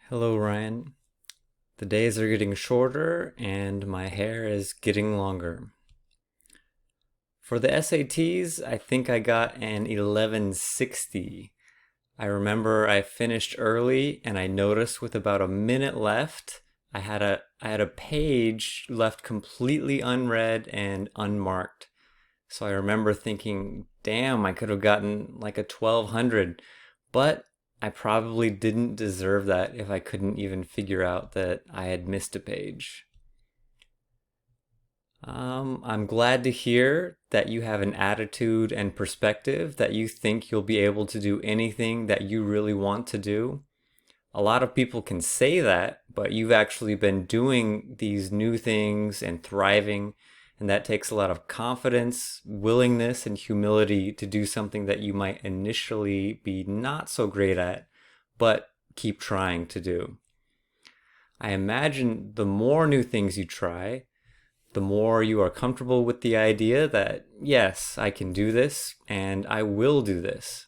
Hello, Ryan. The days are getting shorter and my hair is getting longer. For the SATs, I think I got an 1160. I remember I finished early and I noticed with about a minute left, I had a page left completely unread and unmarked. So I remember thinking, damn, I could have gotten like a 1200, but I probably didn't deserve that if I couldn't even figure out that I had missed a page. I'm glad to hear that you have an attitude and perspective that you think you'll be able to do anything that you really want to do. A lot of people can say that, but you've actually been doing these new things and thriving, and that takes a lot of confidence, willingness, and humility to do something that you might initially be not so great at, but keep trying to do. I imagine the more new things you try, the more you are comfortable with the idea that, yes, I can do this and I will do this.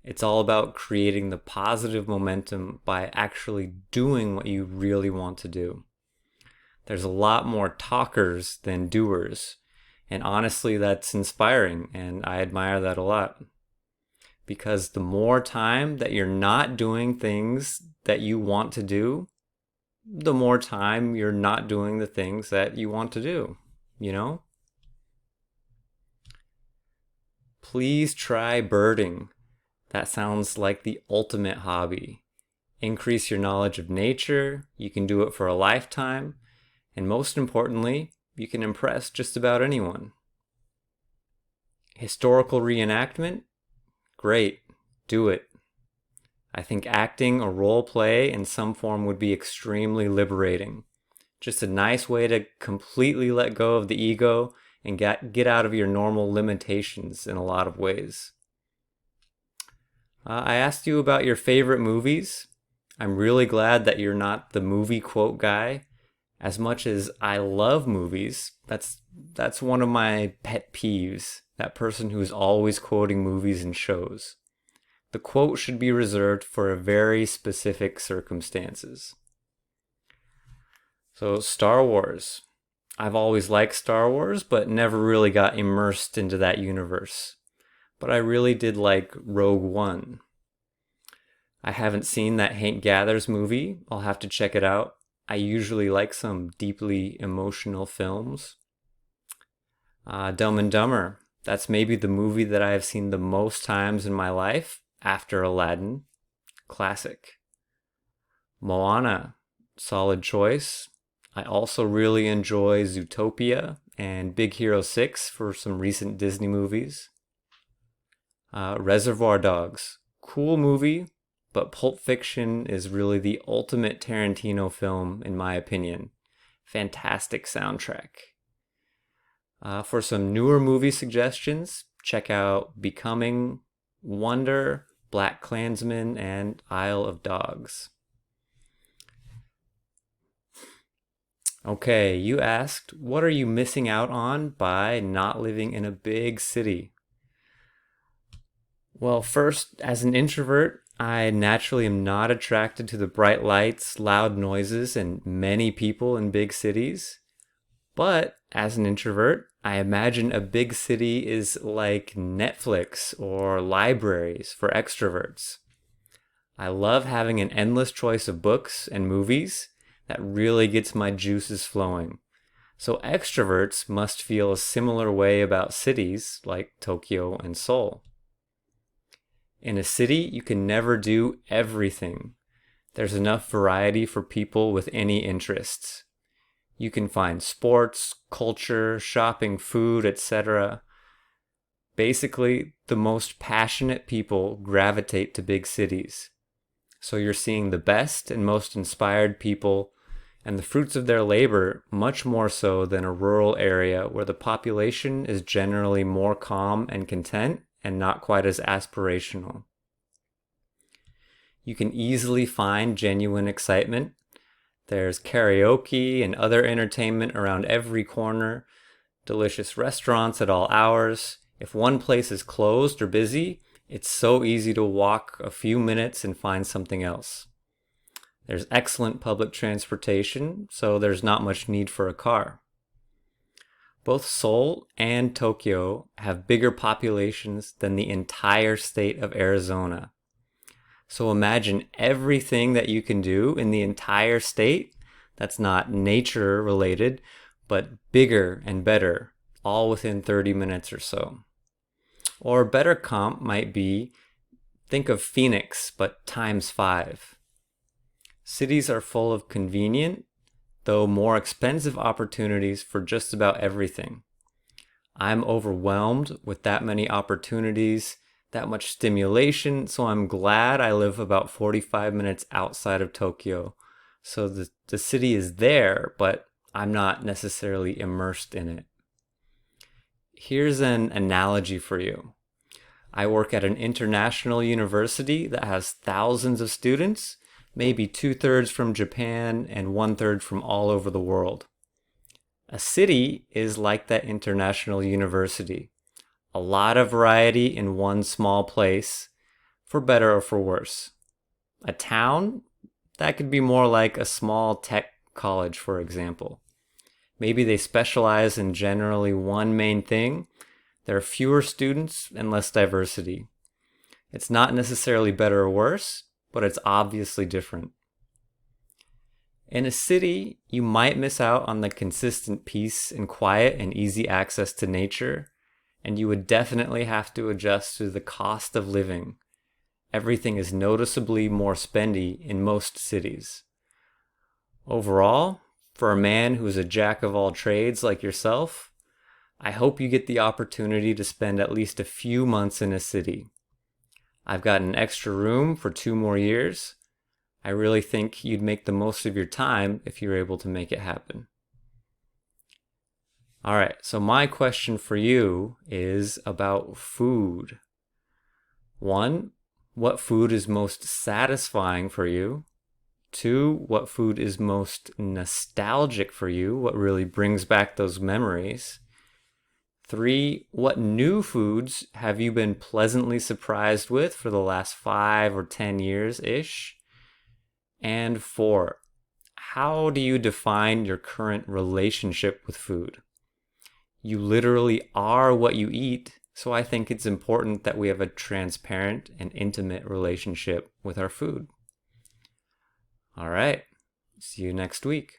It's all about creating the positive momentum by actually doing what you really want to do. There's a lot more talkers than doers. And honestly, that's inspiring, and I admire that a lot. Because the more time that you're not doing things that you want to do, the more time you're not doing the things that you want to do, you know? Please try birding. That sounds like the ultimate hobby. Increase your knowledge of nature, you can do it for a lifetime, and most importantly, you can impress just about anyone. Historical reenactment? Great, do it. I think acting a role play in some form would be extremely liberating. Just a nice way to completely let go of the ego and get out of your normal limitations in a lot of ways. I asked you about your favorite movies. I'm really glad that you're not the movie quote guy. As much as I love movies, that's one of my pet peeves. That person who's always quoting movies and shows. The quote should be reserved for very specific circumstances. So, Star Wars. I've always liked Star Wars, but never really got immersed into that universe. But I really did like Rogue One. I haven't seen that Hank Gathers movie. I'll have to check it out. I usually like some deeply emotional films. Dumb and Dumber. That's maybe the movie that I have seen the most times in my life after Aladdin. Classic. Moana. Solid choice. I also really enjoy Zootopia and Big Hero 6 for some recent Disney movies. Reservoir Dogs. Cool movie, but Pulp Fiction is really the ultimate Tarantino film, in my opinion. Fantastic soundtrack. For some newer movie suggestions, check out Becoming, Wonder, Black Klansman, and Isle of Dogs. Okay, you asked, what are you missing out on by not living in a big city? Well, first, as an introvert, I naturally am not attracted to the bright lights, loud noises, and many people in big cities. But as an introvert, I imagine a big city is like Netflix or libraries for extroverts. I love having an endless choice of books and movies that really gets my juices flowing. So extroverts must feel a similar way about cities like Tokyo and Seoul. In a city, you can never do everything. There's enough variety for people with any interests. You can find sports, culture, shopping, food, etc. Basically, the most passionate people gravitate to big cities. So you're seeing the best and most inspired people and the fruits of their labor much more so than a rural area where the population is generally more calm and content and not quite as aspirational. You can easily find genuine excitement. There's karaoke and other entertainment around every corner, delicious restaurants at all hours. If one place is closed or busy, it's so easy to walk a few minutes and find something else. There's excellent public transportation, so there's not much need for a car. Both Seoul and Tokyo have bigger populations than the entire state of Arizona. So imagine everything that you can do in the entire state that's not nature related, but bigger and better, all within 30 minutes or so. Or a better comp might be, think of Phoenix, but times 5. Cities are full of convenient, though more expensive opportunities for just about everything. I'm overwhelmed with that many opportunities, that much stimulation, so I'm glad I live about 45 minutes outside of Tokyo. So the city is there, but I'm not necessarily immersed in it. Here's an analogy for you. I work at an international university that has thousands of students, maybe 2/3 from Japan and 1/3 from all over the world. A city is like that international university. A lot of variety in one small place, for better or for worse. A town, that could be more like a small tech college, for example. Maybe they specialize in generally one main thing. There are fewer students and less diversity. It's not necessarily better or worse, but it's obviously different. In a city, you might miss out on the consistent peace and quiet and easy access to nature, and you would definitely have to adjust to the cost of living. Everything is noticeably more spendy in most cities. Overall, for a man who is a jack of all trades like yourself, I hope you get the opportunity to spend at least a few months in a city. I've got an extra room for 2 more years. I really think you'd make the most of your time if you're able to make it happen. All right, so my question for you is about food. 1, what food is most satisfying for you? 2, what food is most nostalgic for you? What really brings back those memories? 3, what new foods have you been pleasantly surprised with for the last 5 or 10 years-ish? And 4, how do you define your current relationship with food? You literally are what you eat, so I think it's important that we have a transparent and intimate relationship with our food. All right, see you next week.